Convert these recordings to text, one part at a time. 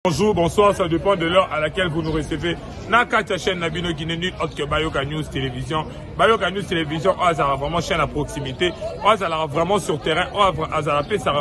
Bonjour, bonsoir, ça dépend de l'heure à laquelle vous nous recevez. Nakata chaîne Nabino qui n'est nulle autre que Bayoka News Télévision. Bayoka News Télévision, on a vraiment chaîne à proximité. On a vraiment sur terrain. On a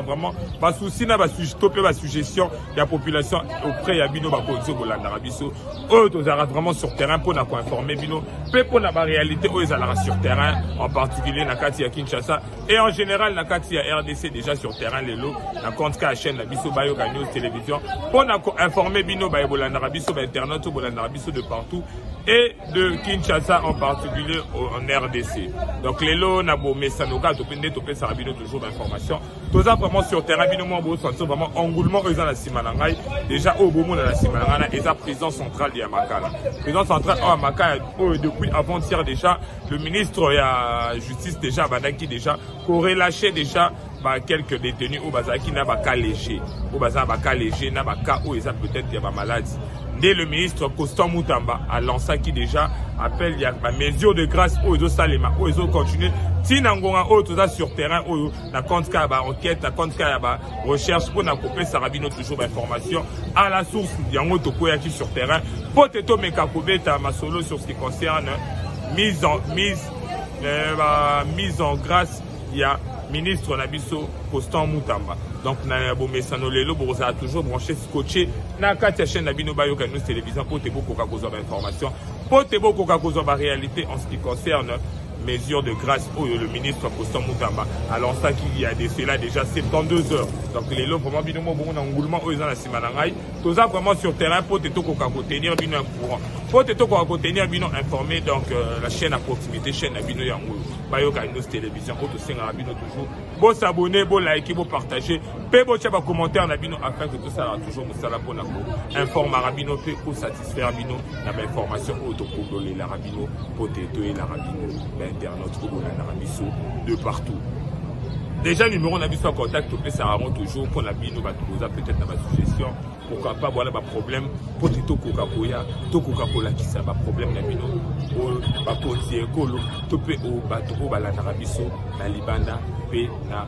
vraiment pas souci, n'a pas stopper la suggestion de la population auprès de Bino Bakozo Bolandarabiso. Eux, on a vraiment sur terrain pour nous informer Bino. Pour la réalité, eux, ils sont sur terrain, en particulier Nakati à Kinshasa. Et en général, Nakati à RDC déjà sur terrain, les lots. Na compte qu'à la chaîne Nabiso Bayoka News Télévision. Pour informer Bino Bolandarabiso, internautes Bolandarabiso de partout et de Kinshasa en particulier en RDC. Donc les lots Nabo Messanoka, Topende, Topé Sarabino, toujours d'informations. Tout ça vraiment sur terrain, Bino Mambo, vraiment engoulement, ils ont la Simanangai. Déjà au Boumou, la Simanangana, et la présidence centrale de Makala. Présidence centrale à Makala, depuis avant-hier déjà, le ministre de la Justice déjà, Badaki déjà, aurait lâché déjà quelques détenus au Bazaki n'a pas cas léger. Au Bazar Baka léger, n'a pas cas où ils ont peut-être des maladies. Dès le ministre Constant Moutamba a lancé qui déjà appelle il y a ma mesure de grâce où ils ont salima, où ils ont continué. Si n'angonga où tout ça sur terrain où la compte qu'il y a enquête, la compte qu'il y a recherche pour n'accompagner Sarabino toujours d'informations à la source il y a un autre qui sur terrain. Peut-être Mekakobe ma solo sur ce qui concerne mise en grâce il y a ministre Nabiso Constant Moutamba. Donc, vous avez toujours branché, scotché, dans la chaîne Nabino Bayoka News Télévision pour te beaucoup d'informations, pour te beaucoup de réalité en ce qui concerne mesures de grâce où le ministre Constant Moutamba a lancé qu'il y a cela déjà 72 heures. Donc, les lots vraiment bien beaucoup d'engouement où ils ont la Simanangai. Tout ça vraiment sur terrain pour te tenir bien courant. Pour te tenir bien informé, donc la chaîne à proximité, chaîne Nabino Yangoulou. Bayoka News Télévision, auto Rabino toujours. Bon s'abonner, bon liker, bon partager. Peu bon chat commentaire Nabino afin que tout ça toujours nous sala pour informer Rabino peu ou satisfaire Rabino la information auto pour la Rabino pour te la Rabino l'internaute pour la Rabiso de partout. Déjà numéro Nabiso en contact peut ça rend toujours pour la Bino va poser peut-être dans ma suggestion pourquoi pas voilà pas problème pour Tito Coca-Cola qui ça pas problème na Bino pas poser colo topé au bateau au balana Rabiso na Libanda pe na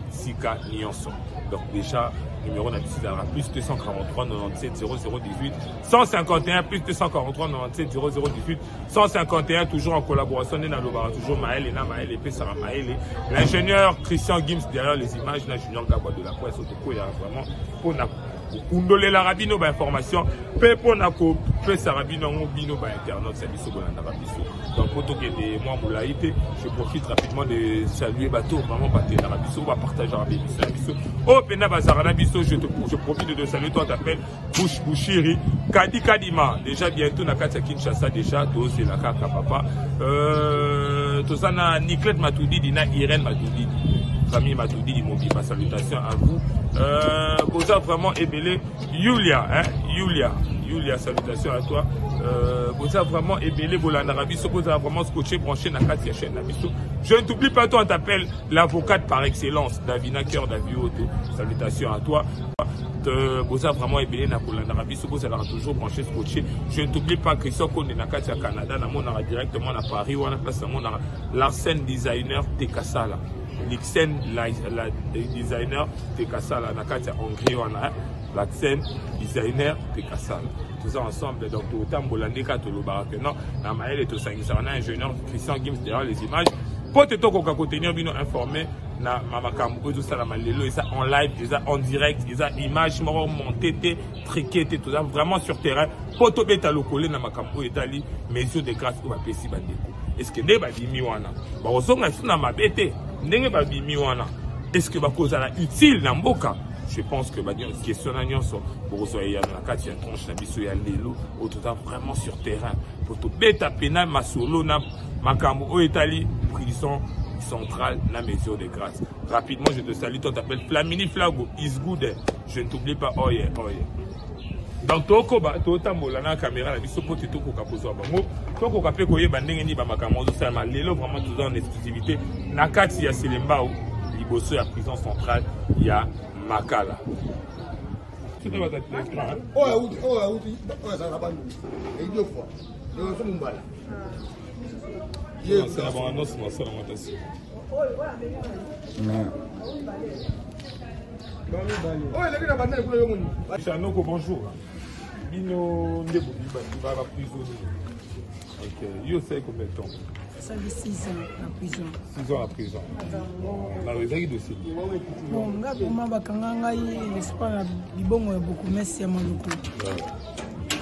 Sika Nyonso. Donc déjà numéro Nabiso dans plus 243 97 0018 151 plus 243 97 0018 151 toujours en collaboration dans le toujours Maël et Maël et Sarah Maël l'ingénieur Christian Gims derrière les images là Junior Gabo de la presse autoco il y a vraiment pour Kundole la Rabino information pe pour nako pe Sarabino Bino internaute c'est biso bolanda Rabiso. Donc pour tout que moi moulaïté je profite rapidement de saluer bateau vraiment bater la Rabiso va partager Rabiso oh pena bazarana biso je profite de saluer toi t'appelles Bouchiri Kadi Kadima déjà bientôt na kati Kinshasa déjà to c'est la kaka papa to ça na Niclette Matoudi dina Irène Matoudi famille Matoudi Mobi ma salutation à vous vous avez vraiment ébélé Yulia hein Yulia salutations à toi vous avez vraiment ébélé Bolanda Rabiso vous avez vraiment scotché branché na kati chaîne Nabiso. Je ne t'oublie pas toi on t'appelle l'avocate par excellence Davina Cœur Davioto salutations à toi. Vous avez vraiment ébélé na Bolanda Rabiso vous allez toujours branché scotché. Je ne t'oublie pas Christian Konde na kati à Canada na mon directement à Paris ou à la place à mon Larsen designer Tekasala. L'Ixen la designer Tekasala Nakati Hongrie wana l'Axen designer Tekasala tout ça ensemble donc autant Bolande Katolo Barakeno na Maël et tout ça ingénieur Christian Gims derrière les images pour te toka contenir bien informé na Mamakam tout ça la malelo et ça en live et ça en direct et ça image montée triqué tout ça vraiment sur terrain pour te beta locolé na Makambo etali mesure de grâce ou ba pesi bandeko est-ce que ne ba dimi wana ba ozonga suna mabete ndenge ba bimi wana est-ce que ba cause la utile na mboka. Je pense que question na nyonso pour so ya na kati ya tronche na biso ya lelo au tout vraiment sur terrain pour to beta pena masolo na makambo o etali prison centrale na mesure de grâce. Rapidement je te salue toi t'appelles Flamini Flago is good. Je ne t'oublie pas oh yeah. Donc tokoba totambola na caméra la biso pour tito koka pozo bango toko kapé koyeba ndenge ni ba makambo zo salama lelo vraiment tout en exclusivité na kati ya Selembao liboso ya prison centrale ya Makala. Tu ne vas pas te oh ça va pas et deux fois je suis mbala c'est la bonne annonce moi ça la montation Chanoko, bonjour. Bino Ndebo, il va prisonnier. Ok. Yo, c'est combien de temps? Ça fait 6 ans en prison. 6 ans en prison. La réserve dossier. Bon, ngapoma bakanga ngai l'espoir libongo beaucoup merci ya maloko.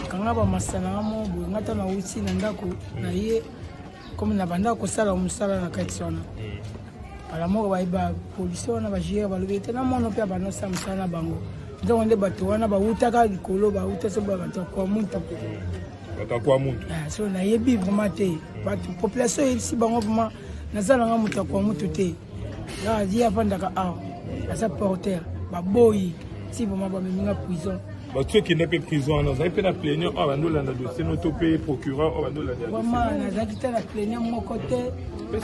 Kanga ba masana mo bo ngata na uti na ndako na ye comme na banda ko sala musala na kaitsona. Ala mo ba iba police wana ba jira ba lobete na mono pe ba no samsana bango. Ndio wande bato wana ba utaka likolo ba utasa ba bato kwa muntu. Batakwa muntu. So na yebi vraiment te. Bato population ici bango vraiment nazala nga mutu kwa mutu te. Là dia pandaka a asa porteur ba boyi si vraiment ba minga prison. Bah ceux qui n'est pas prison on a fait la plénière on va nous la dossier notre pays procureur on va nous la dire. Vraiment na zakita la plénière mon côté.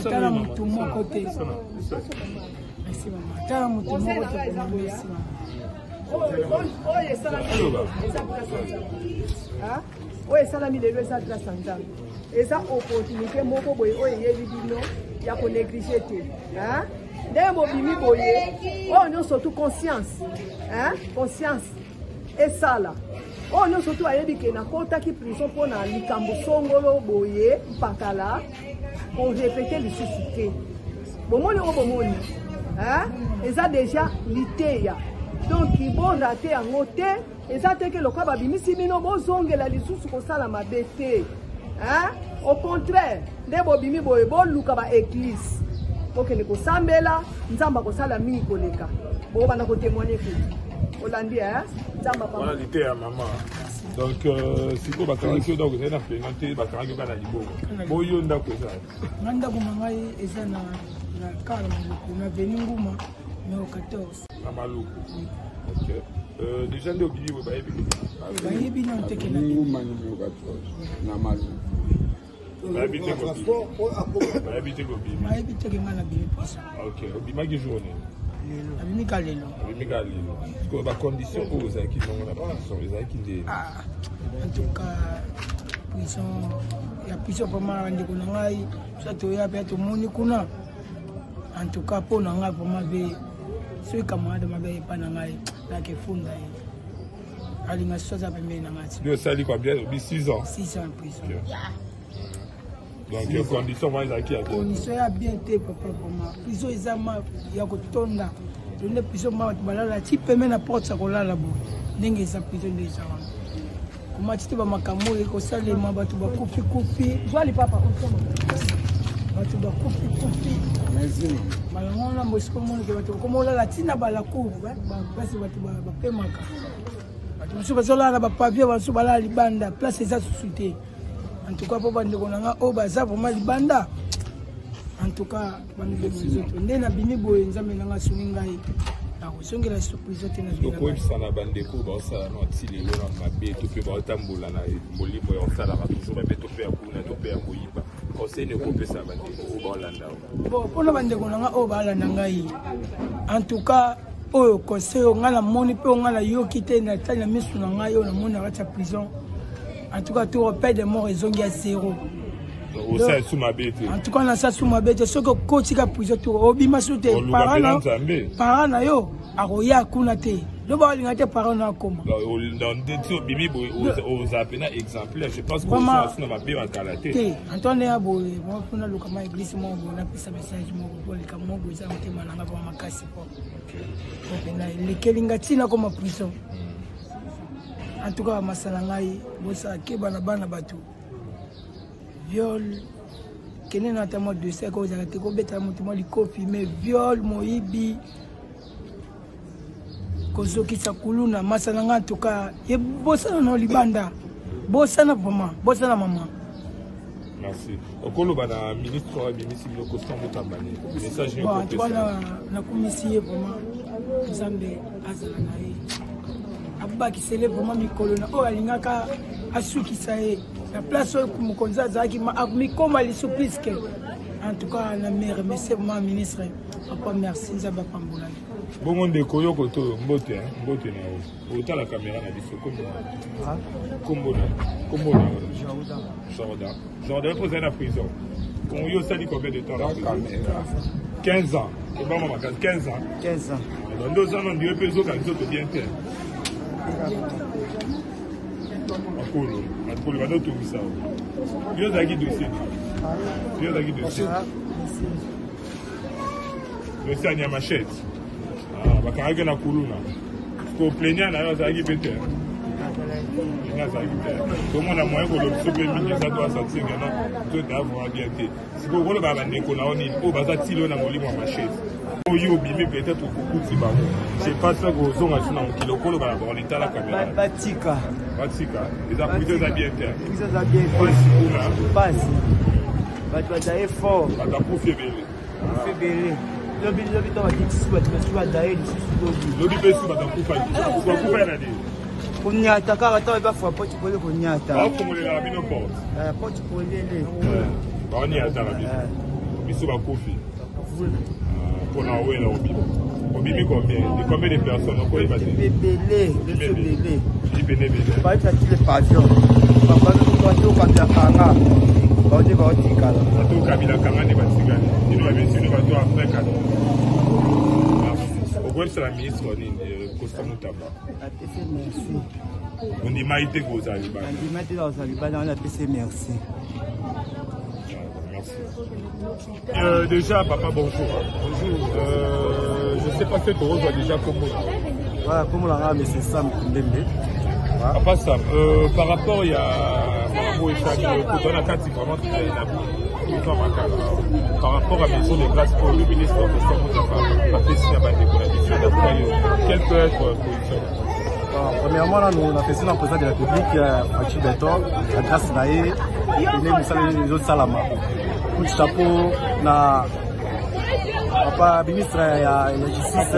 Tala mutu mon côté. Merci maman. Tala mutu mon côté merci maman. Oui, ça l'a mis les deux ça grâce à ça. Et ça opportunité moko boy o yebi bino ya ko négliger te. Hein? Ndé mo bimi boye. Oh non surtout conscience. Hein? Conscience. Et ça là. Oh non surtout ayebi ke na kota ki prison pour na likambo songolo boye pakala pour répéter les susciter. Bomoni o bomoni. Hein? Et ça déjà liteya. Donc il faut rater en côté et ça c'est que le cas babimisi bino bozongela lisusu kosala mabete. Hein? Au contraire, des bobimi boye bo luka ba église. Ok ne ko sambela, nzamba ko sala mi koleka. Bo bana ko témoigner que Hollandi hein, nzamba pa. Voilà l'ité à maman. Donc si ko bakanga ko donc na plaignante bakanga bana libo. Bo yo ndako ça. Nganda ko mangai eza na kala ko na veninguma no 14. Amaluku. Ok. Déjà ndio bibi bo bayebi. Bayebi na tekena. Nguma ni 14. Na malu. Bayebi te ko bibi. Bayebi te ko bibi. Bayebi te ke ngana bibi pesa. Ok. Bima ki journée. Abimi kalelo. Abimi kalelo. Parce que ba condition aux qui non na prison, les qui ndé. Ah. En tout cas prison ya prison pa mara ndiko na ngai. Ça to ya pe to moni kuna. En tout cas pour na ngai pour ma be celui camarade m'a bien pas nangai la ke funda yi alinga soza pembe na ngati Deux sali quoi bien 6 ans. 6 ans en prison. Donc les conditions moi ils qui a condition ya bien te papa pour moi prison ezama ya ko tonda donne prison ma balala ti pembe na porte sa kolala bo ndenge za prison de za wana kuma ti ba makambo ko salema batu ba kupi zwali papa ko batu ba kupi Merci. Malangona mbosiko mona ke bato komo la tina balaku ba place bato ba pemaka bato musu bazola na ba papier baso bala libanda place eza susute en tout cas po bande konanga o baza vraiment libanda en tout cas bande zoto ndena bimi boye nzambe nanga suninga yi na kusongela surprise te na bina ko ebisana bande ko ba sa no tili lo na mabe to pe ba tambola na molimo ya sala ba toujours ba beto pe akuna to pe akoyiba conseil ne ko pesa bande ko ba landa bon pona bande konanga o ba landa ngai en tout cas o conseil ngala moni pe ngala yoki te na tanya misu na ngai o na moni na kata prison en tout cas tout repère de mort ezongi à 0. En tout cas, on a ça sous ma bête. Ce que coach a pris tout, obima soute, parana yo, aroya kunate. Le bas l'ingate parana comment. Dans des tirs bibi aux appels exemplaires, je pense qu'on a ma bien en qualité. Antoine Abo, moi pour le comment église moi on a pris ça message moi pour le comment vous avez été malanga pour ma casse pour. Les kelingatina comme prison. En tout cas, masalangai, bosa kebana bana batu. Viol, kene na tamo de ce que vous avez été beta mutumo likofi mais viol moibi kozoki sakuluna masalanga en tout cas et bossa no libanda bossa na vraiment bossa na maman. Merci. Okolo bana ministre wa bimisi biloko stambo tambani. Message ni ko pesa. Na komisier vraiment Nzambe azala na ye. Abaki sele vraiment mikolo na o alingaka asukisa ye. La place où Moukonza Zaki m'a mis comme à l'issopisque. En tout cas, la mère, merci mon ministre. Papa, merci, Zaba Pamboula. Bon monde de Koyo Koto, Mbote, Mbote na autant la caméra na biso comme Jordan posé à la prison. Quand yo sali combien de temps la prison? 15 ans. Et bon maman 15 ans. 15 ans. Dans 2 ans, on dirait que les autres sont bien terre. On va tout ça. Il y a des dossiers. Il y a des dossiers. Dossier à Niamachette. Ah, quand on a Koulouna. Pour plaignant, on a des péteurs. Tout le monde a moyen pour le souper, ça doit sortir maintenant. Tout d'avoir bien été. Si vous voulez, on va sortir là, on va machette. Peut-être beaucoup de bambou. Je passe aux zones à kilo, on est à la caméra. Batika. Batika. Les appuis de la bien terre. Ils ont bien pas si. Batika est fort. Batika pour faire belé. Fait belé. L'objet dans la petite boîte, mais tu vas d'ailleurs ici. L'objet sur Batika pour faire. Pour faire la vie. On y a ta carte, on va faire porte pour le cognac. Ah, comme les rabines au port. Porte pour les. On y a ta rabine. Mais sur la coffee. Pour la oué là au bim. Au bim combien de personnes on peut y passer? Belé, le belé. Il belé. Pas de les passions. Papa nous doit tout quand la kanga. On dit va tika là. Tout kabila kanga ne batika. Il va bien sûr nous va tout après 4. Au moins c'est la ministre Costa Moutamba. Merci. On dit Maïté Gozaliba. On dit Maïté Gozaliba on a PC merci. Déjà, papa, bonjour. Bonjour. Je ne sais pas si tu reçois déjà comment. Voilà, comment la mais c'est Sam Mbembe. Papa Sam, par rapport il y a par rapport à Maison des Grâces pour le ministre quelle peut être position? Premièrement, nous avons fait un président de la République, Fachi Beton, la grâce Naé, et les autres Salama. Coup de chapeau, na papa ministre de la Justice,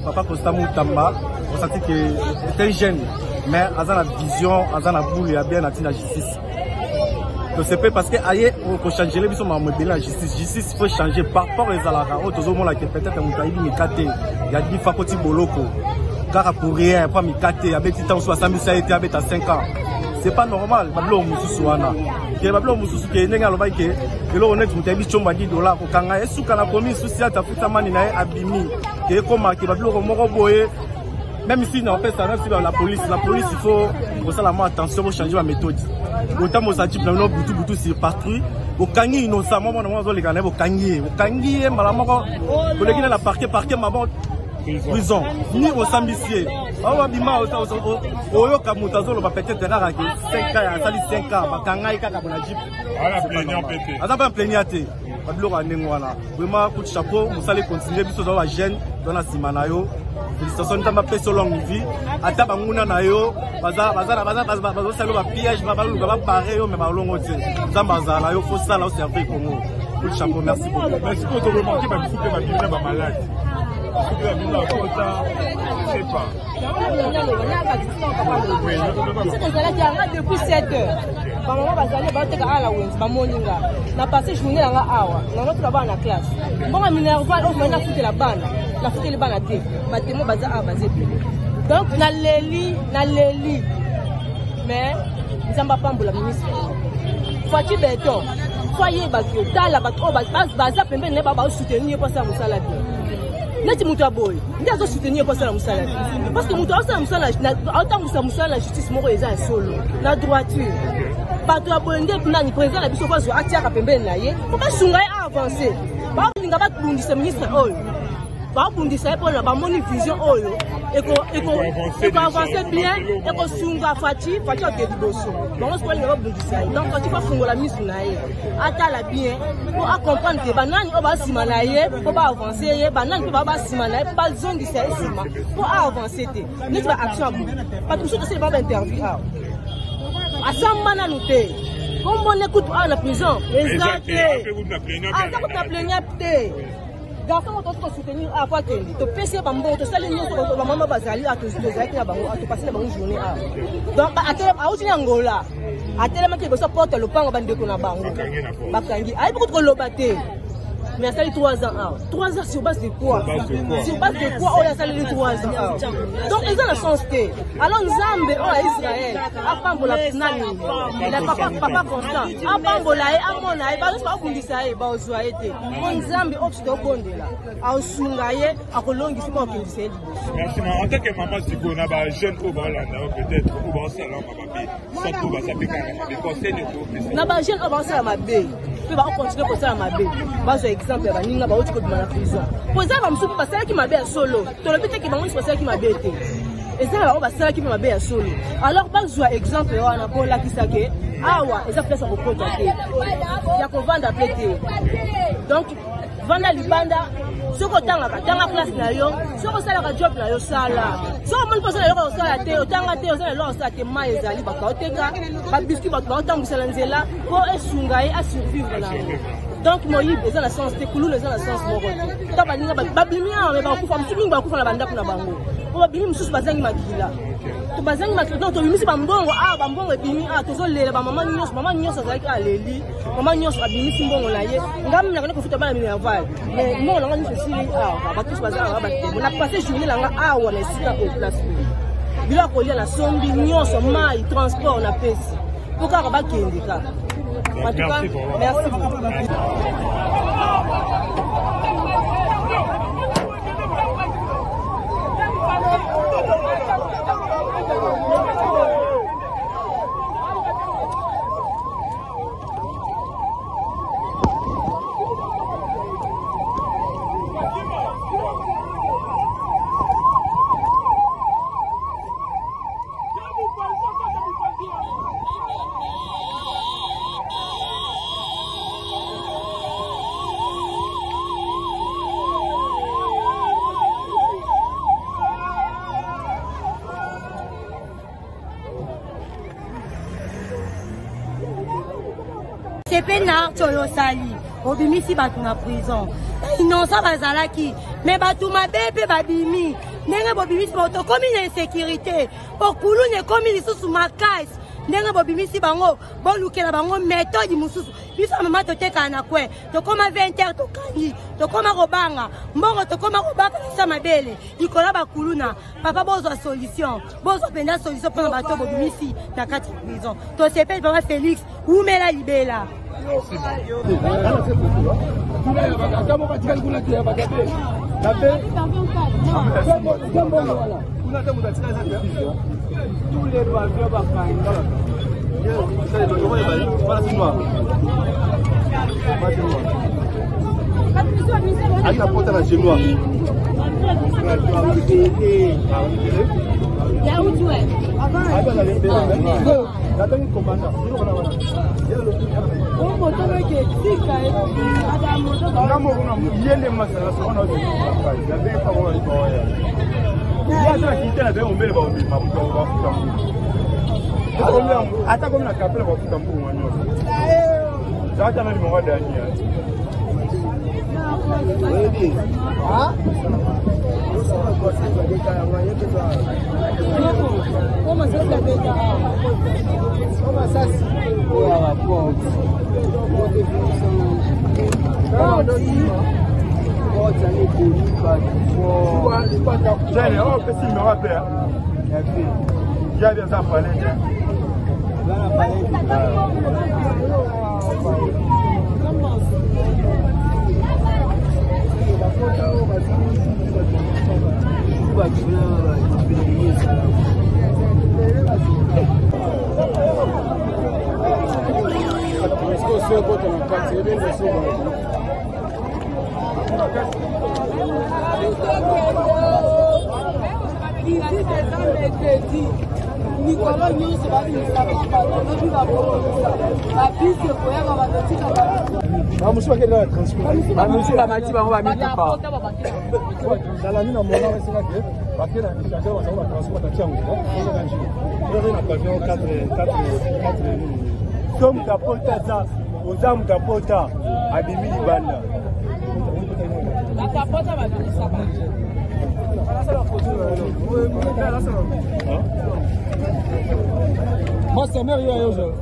papa Costa Moutamba, on sentit qu'il était jeune, mais à la vision, à la boule, il y a bien la justice. Donc c'est pas parce que ailleurs, on peut changer les bisous, mais la justice, justice, il faut changer par rapport aux alara, autres hommes là qui peut-être un moutaïbi, il y a des fakoti boloko. Car pour rien, pas mi kate, avec temps 60 000 ça a été avec à 5 ans. C'est pas normal, bablo mususu wana. Que bablo mususu ke nenga loba ke, que l'on est mutabi chomba $10 ko kanga esu kana komi susi ata futa mani na abimi. Que comme que bablo ko moko boye. Même si on fait ça même si la police il faut ça la attention pour changer la méthode. Autant mo sa type na butu c'est partout. Au kangi innocemment on zo le kana au kangi malama ko kolegi na la parquet mabon prison ni au sambissier awa bima oyo kamutazo lo ba peut-être rara que 5 ans ya sali 5 ans bakanga ikaka bona jeep ala plaignant pété azaba plaignate bablo ka nengwana vraiment coup de chapeau vous allez continuer biso za wa jeune dans la simanayo félicitations tamba peso longue vie ata banguna na yo baza salo ba piège ba baluka ba pareil mais ba longo te zamba za na yo faut ça là au servir Congo coup de chapeau merci beaucoup merci pour te remarquer ba bisouté ba bina ba malade. Je sais pas. Depuis 7 heures. Maman va aller battre à la Wins, Mamoninga. Na passé journée à la awa. Na notre là-bas en classe. Bon, à Minerva, on va foutre la bande. La foutre les bandes à thé. Bâtiment bazar à basé. Donc, na leli. Mais, nous n'avons pas pour la ministre. Fachi Beton. Foyer Bakio. Tala Bakio. Bazar, pembe, n'est pas soutenir pour ça, Moussa Labi. Neti mutu aboy ndi azo soutenir pour ça la musala parce que mutu asa musala autant musala la justice moko eza solo na droiture bato aboy ndi nani président la biso kwa zo atiaka pembeni na ye ko ba sunga avancer ba linga ba bundisa ministre oyo ba bundisa pour na ba moni vision oyo eko avancer bien eko sunga Fachi a bosso bon on se parle de bundisa donc quand tu vas fungola ministre na ye atala bien pour comprendre que banani o ba sima na ye ko ba avancer ye banani ko ba sima na ye pas zone de ça sima pour avancer te ni tu action pas tout ça c'est pas interview asamba na nuté comme on écoute à la prison exact ça plaignant te garçon on doit soutenir à quoi que to PC bambo to sali nyo to maman bazali à to zaki na bango to passer la bonne journée à donc à outi Angola à tellement que ça porte le pango bande ko na bango bakangi ay beaucoup ko lobaté mais a sali 3 ans. 3 ans sur base de quoi? Sur base de quoi on a sali 3 ans? Donc ils ont la chance. Alors Nzambe oh Israël, apambola nani, papa constant, apambola amona, bazo pas kundisa ba ozwa ete. Nzambe okito bondela, ausungaye akolongisi ko kundisa ete. Merci en tant que maman siko na ba jeune au Balanda peut-être au ba salon mababe, surtout ba sapeka les conseils de tout. Na ba jeune au ba salon mababe. Pe ba continuer ko salon mababe. Bazo exemple ba ninga ba otiko na prison. Poza ba msupu pasala ki mababe solo. To le pete ki bango pasala ki mababe te. Et ça on va savoir qui m'a bien solo. Alors pas jouer exemple on a pour la qui sake awa et ça place au côté ya ko vanda pété. Donc vanda libanda soko tanga place na yo soko sala ka job na yo sala soko mon person yo ko sala te otanga te osala lo sala te mai ezali ba ka oteka ba biscuit ba otanga sala nzela ko esunga e a survivre na. Donc Moïse est la sens, Tekoulou est la sens moko. Taba ninga ba bimia mais ba kufa msuminga ba kufa na banda kuna bango. Ko ba bimi msusu bazangi makila. To bazangi makila donc to bimisi ba mbongo ba mbongo ebimi tozo lela ba mama nyonso zaki aleli. Mama nyonso abimisi mbongo na ye. Ngam na ko futa bana mini aval. Mais mbongo nanga nyonso sili ba tous bazanga ba te. Na passer journée langa na sika au place. Bila ko lia na sombi nyonso mai transport na pesi. Pourquoi ba kendika? En tout cas, merci beaucoup. C'est pena tolo sali obimisi batu na prison innocent bazalaki mais batu mabepe babimi ndenge bobimisi bato komi na insécurité okulu ne komi lisusu makasi ndenge bobimisi bango bolukela bango méthode mususu biso mama toteka na kwe tokoma 20h tokangi tokoma kobanga mbongo tokoma kobaka na mabele ikola bakuluna papa bozwa solution bozwa penda solution pour bato bobimisi na kati prison to sepel papa Félix umela libela. Hata kama nakapela kwa kutambu mwanyo. Sasa na limonga ndani ya. Wewe. Ah? Kama sasa beta. Kama sasa. Wa kwa. Nicolas News va venir moi, c'est merveilleux.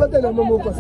C'est vraiment bon fort.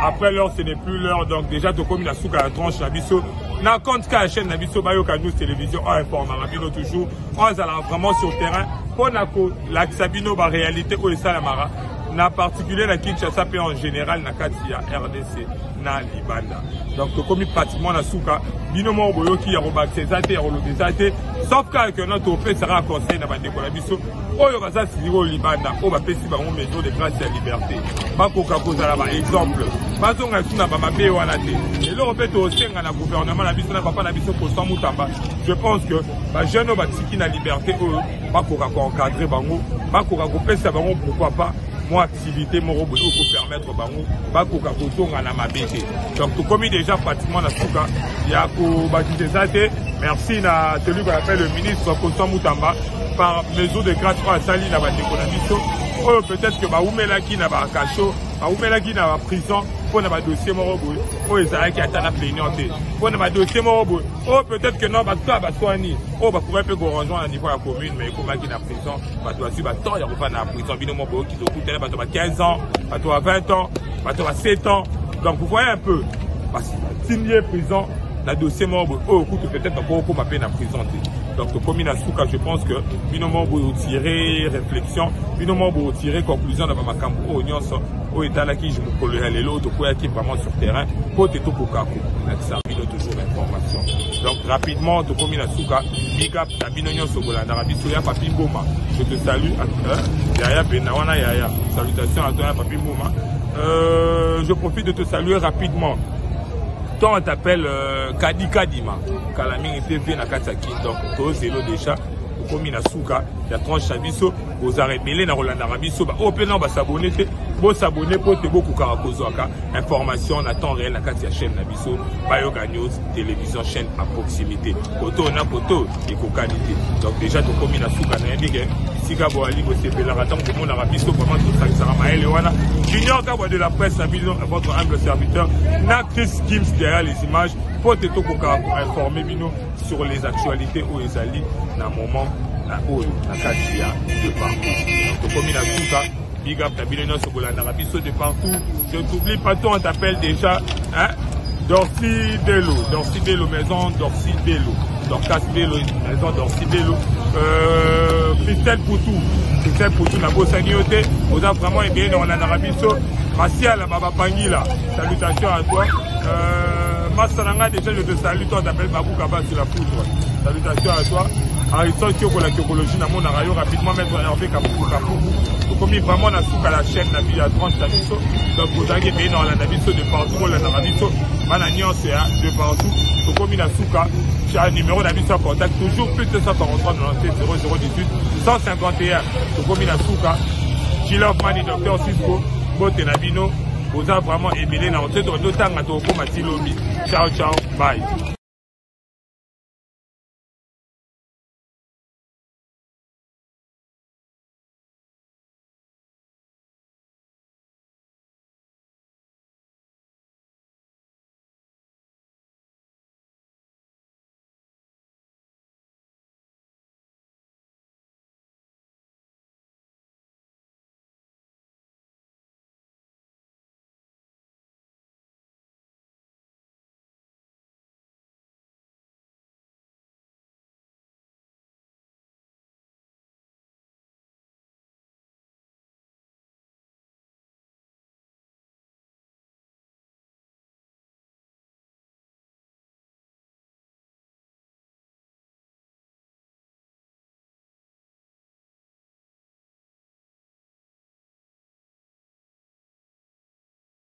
Après l'heure, ce n'est plus l'heure, donc déjà tu commis la souka à la tranche Nabiso. Na compte qu'à la chaîne Nabiso Bayoka News Télévision, on informe Rabino toujours, on est vraiment sur le terrain pour la Sabino ba réalité ou les Salamara. Na particulier la Kinshasa et en général na Katia RDC na Libanda. Donc tu commis pratiquement la souka, binomo boyo qui a rebaxé zate, sauf que notre opé sera conseil na bande ko Nabiso. Oyo baza siro Libanda, o ba pesi ba mo maison de grâce et liberté. Ba koka kozala ba exemple. Bazonga tuna ba mabe wana te. Et le repète au senga na gouvernement na biso na papa na biso Constant Mutamba. Je pense que ba jeune ba tiki na liberté oyo ba koka ko encadrer bango, ba koka ko pesa bango pourquoi pas moi activité mon robot pour permettre bango ba koka ko tonga na mabete. Donc tout comme déjà pratiquement na souka ya ko baptiser ça te. Merci na celui qu'on appelle le ministre Constant Mutamba par mesure de grâce à Sali na bande ko oh, peut-être que Baoumela qui n'a pas cacho, Baoumela qui n'a pas prison, pour n'a pas dossier morobo, oh ils ont qui attendent la plaignante, pour n'a pas dossier morobo, oh peut-être que non, bah toi bah soigner, oh bah pourrait pas qu'on rejoindre à niveau de la commune, mais comment qui n'a prison, bah toi si bah toi il y a pas na prison, bino morobo qui te coûte bah toi 15 ans, bah toi 20 ans, bah toi 7 ans, donc vous voyez un peu, bah signer prison, la dossier morobo, oh écoute peut-être encore qu'on m'appelle la prison. Donc, comme il a souka, je pense que binomo vous tirer réflexion, binomo vous tirer conclusion dans ma camp au Nyons, au état là qui je me collerai les lots, quoi qui est vraiment sur terrain, pour te tout kaku, ça bino toujours l'information. Donc rapidement, to comme il a souka, big up ta binonyo sobola, d'Arabie Soya Papi Boma. Je te salue, Yaya Benawana Yaya. Salutations à toi Papi Boma. Je profite de te saluer rapidement. Toi, on t'appelle Kadi Kadima. Kalaming était bien à Katsaki. Donc, toi, c'est l'eau déjà. Comme il a souka, il y a 30 chabiso. Vous avez rebellé dans Roland Arabiso. Au pénal, va s'abonner. Vous s'abonner pour te beaucoup Karakozoaka. Information en temps réel à Katia chaîne Nabiso. Bayoga News, télévision, chaîne à proximité. Koto, on a koto et qualité. Donc, déjà, tu comme il a souka, Sika Boali, vous savez, la raton, tout le monde a rabisto, comment tout ça, Sarah Maël et Wana. Junior Gabo de la presse, votre humble serviteur, n'a Chris Gims derrière les images, pour te informer Bino sur les actualités où ils allaient dans un moment na oyo na kati ya de partout. Donc comme na suka big up na bino nyonso bolandaka biso de partout. Je t'oublie pas, toi on t'appelle déjà hein Dorcy Bello, maison Dorcy Bello, Dorcas Bello, maison Dorcy Bello, Christelle Poutou, na Bossaniote, on a vraiment aimé dans l'Arabiso, Martial, Baba Pangila, salutations à toi, Massananga, déjà je te salue, toi t'appelles Babou Kaba sur la poudre, salutations à toi, Harrison Kyoko, la Kyokologie, na mon arayo, rapidement mettre Hervé Kapou, comme il vraiment na souk à la chaîne, na vie à 30 Nabiso, donc vous avez aimé dans l'Arabiso de partout, l'Arabiso, Managnon, c'est de partout, donc comme il a souka, j'ai un numéro d'habitude en contact, toujours plus de 243 97 0018 151, donc comme il a souka, Gilles Mani, Dr Cisco, Bote Nabino, vous avez vraiment aimé, on se donne d'autant à Toko Matilobi. Ciao, ciao, bye.